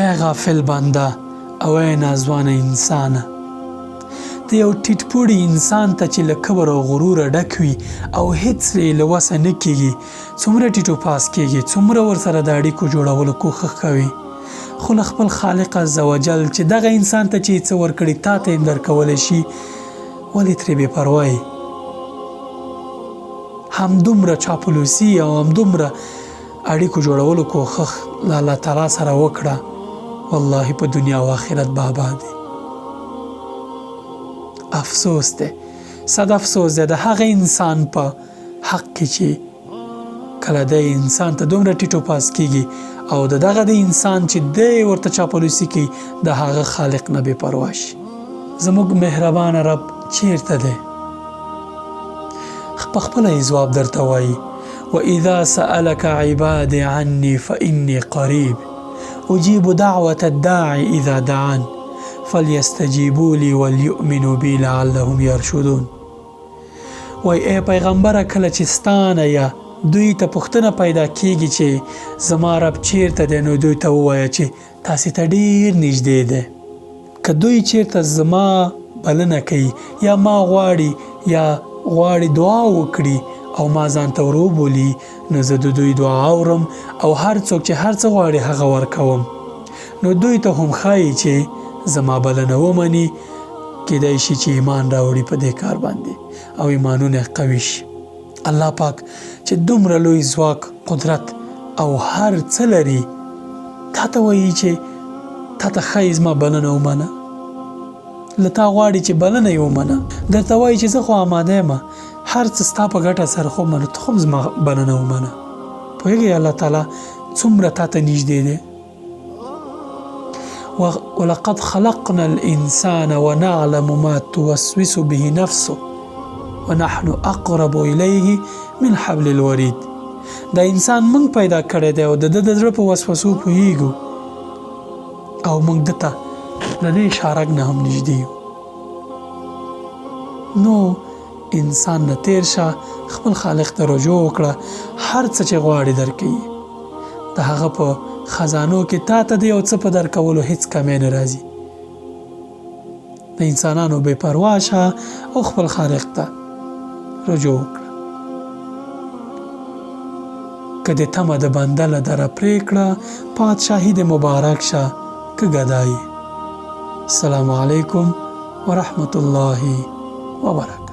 ای غافل بنده او ای نازوانه انسانه، د یو ټیټپوړي انسان ته چې له کبر او غروره ډک وي او هیڅ یې له وسه نه کېږي، څومره ټیټو پاس کېږي، څومره ورسره د اړیکو جوړولو کوښښ کوي، خو له خپل خالق عز وجل چې دغه انسان ته چې څه ورکړي تا ته یې درکولی شي، ولې ترې بې پروا یې؟ همدومره چاپلوسي او همدومره اړیکو جوړولو کوښښ له الله تعالی سره وکړه، والله په دنیا او آخرت به آباد وي. افسوس دی، صد افسوس دی د هغه انسان په حق کې چې کله د انسان ته دومره ټیټو پاس کېږي او دغه د انسان چې دی ورته چاپلوسي کوي د هغه خالق نه بې پروا شي. زموږ مهربانه رب چیرته دی؟ په خپله یې ځواب درته وایي وَإِذَا سَأَلَكَ عِبَادِي عَنِّي فَإِنِّي قَرِيبٌ أُجِيبُ دَعْوَةَ الدَّاعِ إِذَا دَعَانِ فَلْيَسْتَجِيبُوا لِي وَلْيُؤْمِنُوا بِي لَعَلَّهُمْ يَرْشُدُونَ. وای ای پیغمبره کله چې ستانه یا دوی ته پوښتنه پیدا کېږي چې زما رب چیرته دی، نو دوی ته ووایه چې تاسې ته ډېر نږدې دی. که دوی چیرته زما بلنه کوي یا ما غواړي یا غواړي دعا وکړي او ما ځان ته وروبولي، نو زه د دوی دعا اورم او هر څوک چې هر څه غواړي هغه ورکوم. نو دوی ته هم ښایي چې زما بلنه ومني، کېدای شي چې ایمان راوړي په دې کار باندې او ایمانونه قوي شي. الله پاک چې دومره لوی ځواک، قدرت او هر څه لري، تا ته وایي چې تا ته ښایي زما بلنه ومنه، له تا غواړي چې بلنه یې ومنه، درته وایي چې زه خو آماده یم، هر څه ستا په ګټه سره خو منو، ته هم زما بلنه ومنه. پوهېږې الله تعالی څومره تا ته نږدې دی. وَلَقَدْ خَلَقْنَا الْإِنسَانَ وَنَعْلَمُ مَا تُوَسْوِسُ بِهِ نَفْسُهُ وَنَحْنُ أَقْرَبُ إِلَيْهِ مِنْ حَبْلِ الْوَرِيدِ. دا انسان موږ پیدا کړی دی او د ده د زړه په وسوسو پوهېږو او موږ ده ته د دې شارک نه هم نږدې یو. نو انسان نه تیر شه، خپل خالق ته رجوع وکړه، هر څه چې غواړي درکوي. د هغه په خزانو کې تا ته د یو څه په درکولو هیڅ کمی نه راځي. د انسانانو بې پروا شه او خپل خالق ته رجوع وکړه. که د تمه د بنده له دره پرېکړه، پادشاهي د مبارک شه که ګدایي. السلام علیکم ورحمة الله وبرکاته.